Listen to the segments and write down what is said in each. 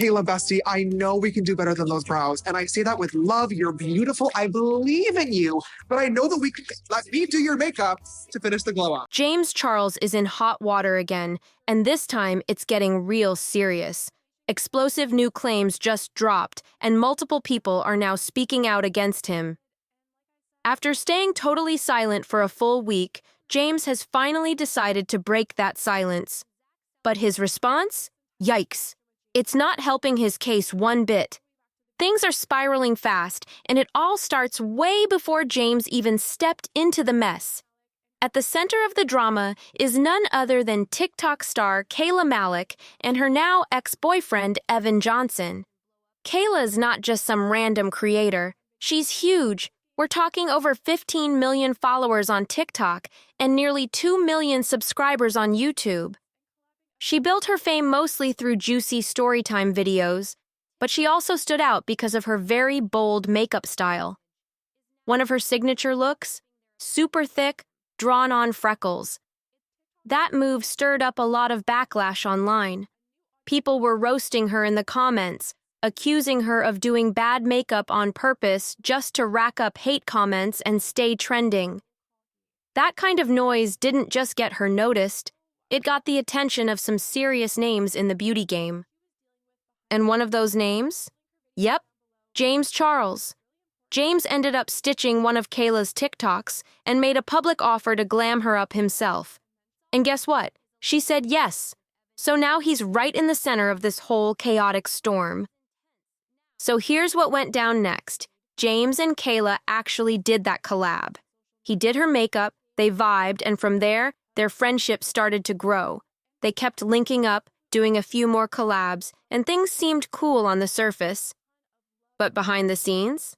Kayla, bestie, I know we can do better than those brows. And I say that with love. You're beautiful. I believe in you. But I know that we can let me do your makeup to finish the glow up. James Charles is in hot water again, and this time it's getting real serious. Explosive new claims just dropped, and multiple people are now speaking out against him. After staying totally silent for a full week, James has finally decided to break that silence. But his response? Yikes. It's not helping his case one bit. Things are spiraling fast, and it all starts way before James even stepped into the mess. At the center of the drama is none other than TikTok star Kayla Malik and her now ex-boyfriend Evan Johnson. Kayla's not just some random creator. She's huge. We're talking over 15 million followers on TikTok and nearly 2 million subscribers on YouTube. She built her fame mostly through juicy storytime videos, but she also stood out because of her very bold makeup style. One of her signature looks? Super thick, drawn-on freckles. That move stirred up a lot of backlash online. People were roasting her in the comments, accusing her of doing bad makeup on purpose just to rack up hate comments and stay trending. That kind of noise didn't just get her noticed, it got the attention of some serious names in the beauty game. And one of those names? Yep, James Charles. James ended up stitching one of Kayla's TikToks and made a public offer to glam her up himself. And guess what? She said yes. So now he's right in the center of this whole chaotic storm. So here's what went down next. James and Kayla actually did that collab. He did her makeup, they vibed, and from there, their friendship started to grow. They kept linking up, doing a few more collabs, and things seemed cool on the surface. But behind the scenes,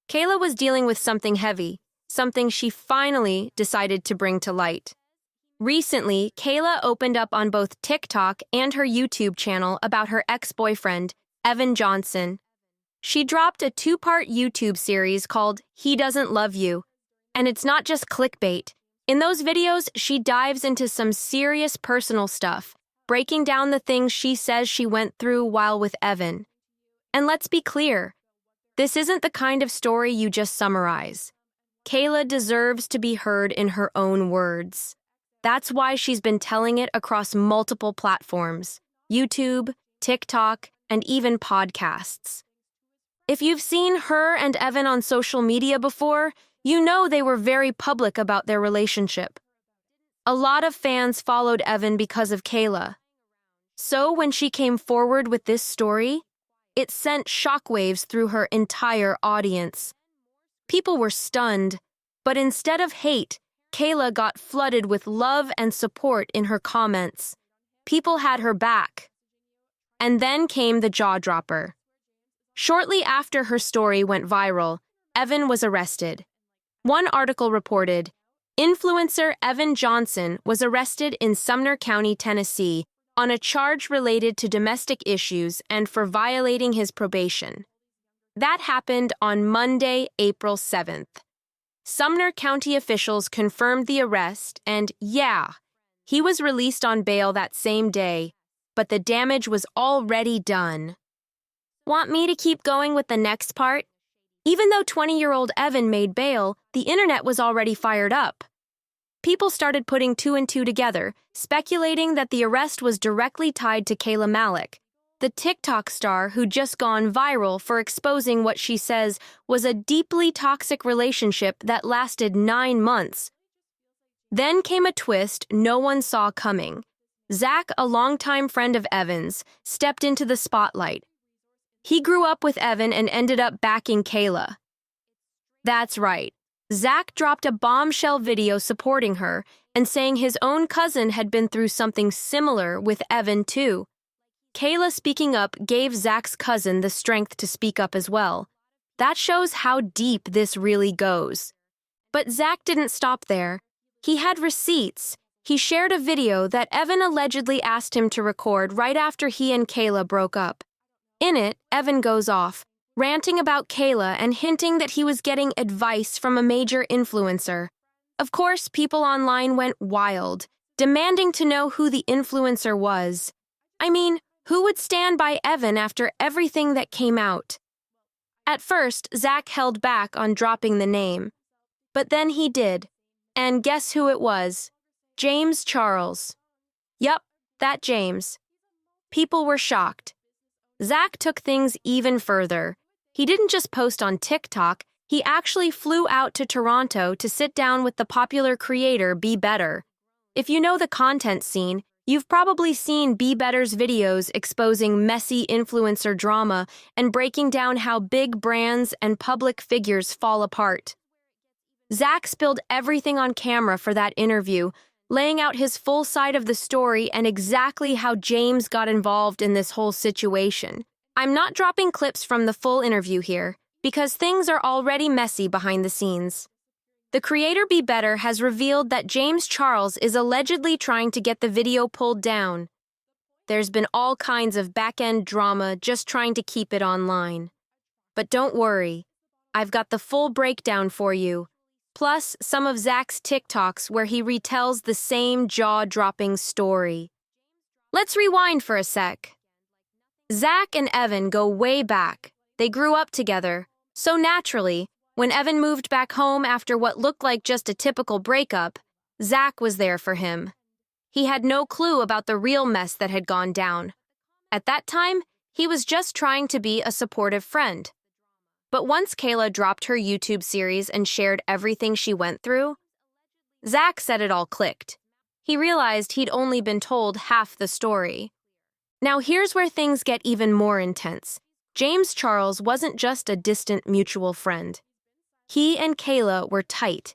Kayla was dealing with something heavy, something she finally decided to bring to light. Recently, Kayla opened up on both TikTok and her YouTube channel about her ex-boyfriend, Evan Johnson. She dropped a 2-part YouTube series called He Doesn't Love You, and it's not just clickbait. In those videos, she dives into some serious personal stuff, breaking down the things she says she went through while with Evan. And let's be clear, this isn't the kind of story you just summarize. Kayla deserves to be heard in her own words. That's why she's been telling it across multiple platforms: YouTube, TikTok, and even podcasts. If you've seen her and Evan on social media before, you know they were very public about their relationship. A lot of fans followed Evan because of Kayla. So when she came forward with this story, it sent shockwaves through her entire audience. People were stunned, but instead of hate, Kayla got flooded with love and support in her comments. People had her back. And then came the jaw-dropper. Shortly after her story went viral, Evan was arrested. One article reported, influencer Evan Johnson was arrested in Sumner County, Tennessee, on a charge related to domestic issues and for violating his probation. That happened on Monday, April 7th. Sumner County officials confirmed the arrest and, yeah, he was released on bail that same day, but the damage was already done. Want me to keep going with the next part? Even though 20-year-old Evan made bail, the internet was already fired up. People started putting 2 and 2 together, speculating that the arrest was directly tied to Kayla Malik, the TikTok star who'd just gone viral for exposing what she says was a deeply toxic relationship that lasted 9 months. Then came a twist no one saw coming. Zach, a longtime friend of Evan's, stepped into the spotlight. He grew up with Evan and ended up backing Kayla. That's right. Zach dropped a bombshell video supporting her and saying his own cousin had been through something similar with Evan too. Kayla speaking up gave Zach's cousin the strength to speak up as well. That shows how deep this really goes. But Zach didn't stop there. He had receipts. He shared a video that Evan allegedly asked him to record right after he and Kayla broke up. In it, Evan goes off, ranting about Kayla and hinting that he was getting advice from a major influencer. Of course, people online went wild, demanding to know who the influencer was. I mean, Who would stand by Evan after everything that came out? At first, Zach held back on dropping the name. But then he did. And guess who it was? James Charles. Yup, that James. People were shocked. Zach took things even further. He didn't just post on TikTok, he actually flew out to Toronto to sit down with the popular creator Be Better. If you know the content scene, you've probably seen Be Better's videos exposing messy influencer drama and breaking down how big brands and public figures fall apart. Zach spilled everything on camera for that interview, laying out his full side of the story and exactly how James got involved in this whole situation. I'm not dropping clips from the full interview here, because things are already messy behind the scenes. The creator Be Better has revealed that James Charles is allegedly trying to get the video pulled down. There's been all kinds of back-end drama just trying to keep it online. But don't worry, I've got the full breakdown for you. Plus, some of Zach's TikToks where he retells the same jaw-dropping story. Let's rewind for a sec. Zach and Evan go way back. They grew up together. So naturally, when Evan moved back home after what looked like just a typical breakup, Zach was there for him. He had no clue about the real mess that had gone down. At that time, he was just trying to be a supportive friend. But once Kayla dropped her YouTube series and shared everything she went through, Zach said it all clicked. He realized he'd only been told half the story. Now here's where things get even more intense. James Charles wasn't just a distant mutual friend. He and Kayla were tight,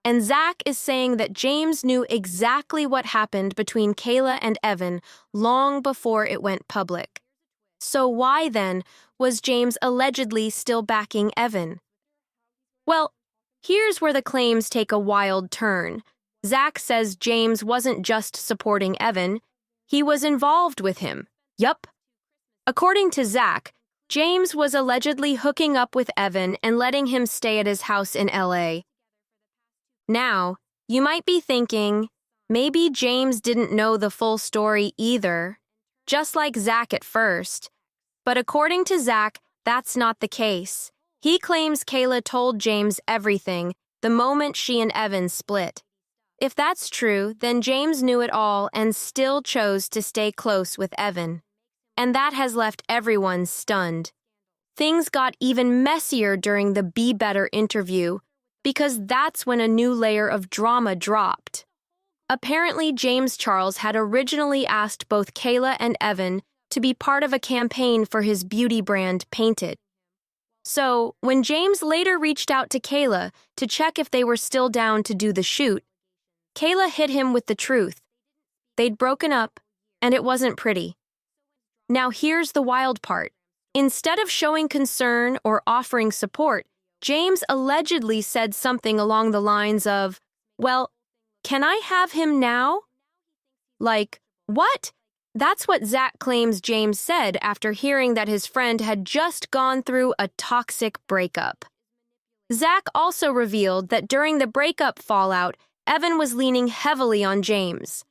and Zach is saying that James knew exactly what happened between Kayla and Evan long before it went public. So why, then, was James allegedly still backing Evan? Well, here's where the claims take a wild turn. Zach says James wasn't just supporting Evan, he was involved with him. Yup. According to Zach, James was allegedly hooking up with Evan and letting him stay at his house in LA. Now, you might be thinking, maybe James didn't know the full story either, just like Zach at first. But according to Zach, that's not the case. He claims Kayla told James everything the moment she and Evan split. If that's true, then James knew it all and still chose to stay close with Evan. And that has left everyone stunned. Things got even messier during the Be Better interview, because that's when a new layer of drama dropped. Apparently, James Charles had originally asked both Kayla and Evan to be part of a campaign for his beauty brand, Painted. So, when James later reached out to Kayla to check if they were still down to do the shoot, Kayla hit him with the truth. They'd broken up, and it wasn't pretty. Now here's the wild part. Instead of showing concern or offering support, James allegedly said something along the lines of, "Well, can I have him now?" Like, what? That's what Zach claims James said after hearing that his friend had just gone through a toxic breakup. Zach also revealed that during the breakup fallout, Evan was leaning heavily on James.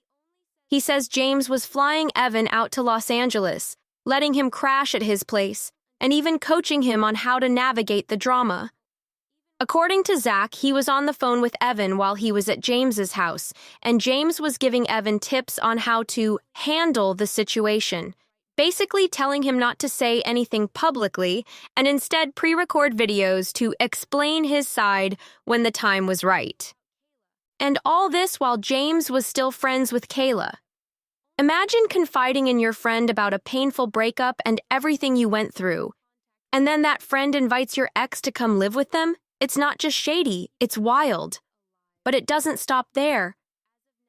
He says James was flying Evan out to Los Angeles, letting him crash at his place, and even coaching him on how to navigate the drama. According to Zach, he was on the phone with Evan while he was at James's house, and James was giving Evan tips on how to handle the situation, basically telling him not to say anything publicly and instead pre-record videos to explain his side when the time was right. And all this while James was still friends with Kayla. Imagine confiding in your friend about a painful breakup and everything you went through, and then that friend invites your ex to come live with them. It's not just shady, it's wild. But it doesn't stop there.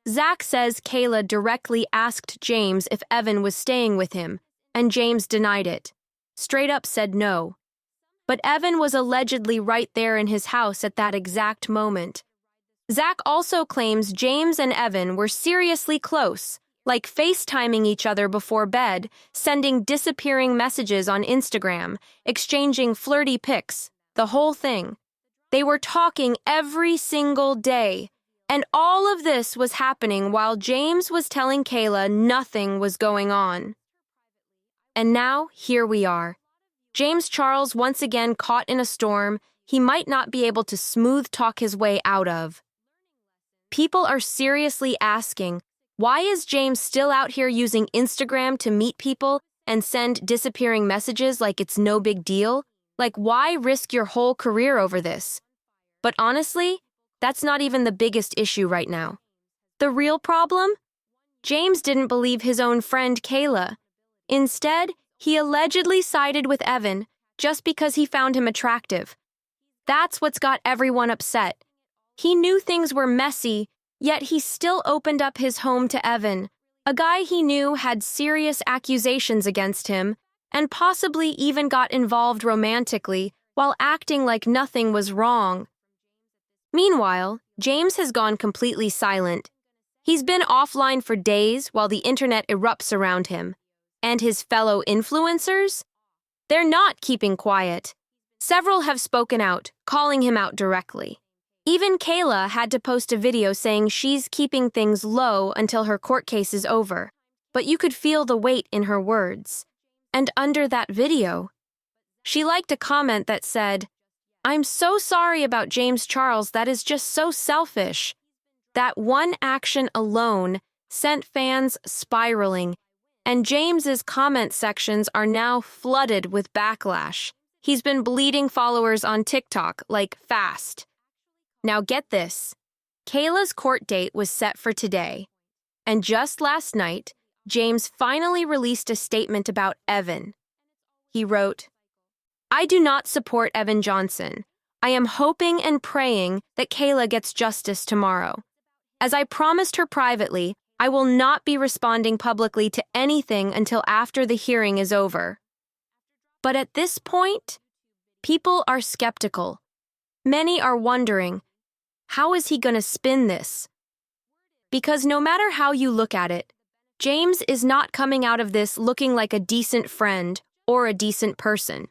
Zach says Kayla directly asked James if Evan was staying with him, and James denied it. Straight up said no. But Evan was allegedly right there in his house at that exact moment. Zach also claims James and Evan were seriously close, like FaceTiming each other before bed, sending disappearing messages on Instagram, exchanging flirty pics, the whole thing. They were talking every single day, and all of this was happening while James was telling Kayla nothing was going on. And now, here we are. James Charles once again caught in a storm he might not be able to smooth talk his way out of. People are seriously asking, why is James still out here using Instagram to meet people and send disappearing messages like it's no big deal? Like, why risk your whole career over this? But honestly, that's not even the biggest issue right now. The real problem? James didn't believe his own friend Kayla. Instead, he allegedly sided with Evan just because he found him attractive. That's what's got everyone upset. He knew things were messy, yet he still opened up his home to Evan, a guy he knew had serious accusations against him and possibly even got involved romantically while acting like nothing was wrong. Meanwhile, James has gone completely silent. He's been offline for days while the internet erupts around him. And his fellow influencers? They're not keeping quiet. Several have spoken out, calling him out directly. Even Kayla had to post a video saying she's keeping things low until her court case is over. But you could feel the weight in her words. And under that video, she liked a comment that said, "I'm so sorry about James Charles, that is just so selfish." That one action alone sent fans spiraling, and James's comment sections are now flooded with backlash. He's been bleeding followers on TikTok like fast. Now get this. Kayla's court date was set for today. And just last night, James finally released a statement about Evan. He wrote, "I do not support Evan Johnson. I am hoping and praying that Kayla gets justice tomorrow. As I promised her privately, I will not be responding publicly to anything until after the hearing is over." But at this point, people are skeptical. Many are wondering, how is he going to spin this? Because no matter how you look at it, James is not coming out of this looking like a decent friend or a decent person.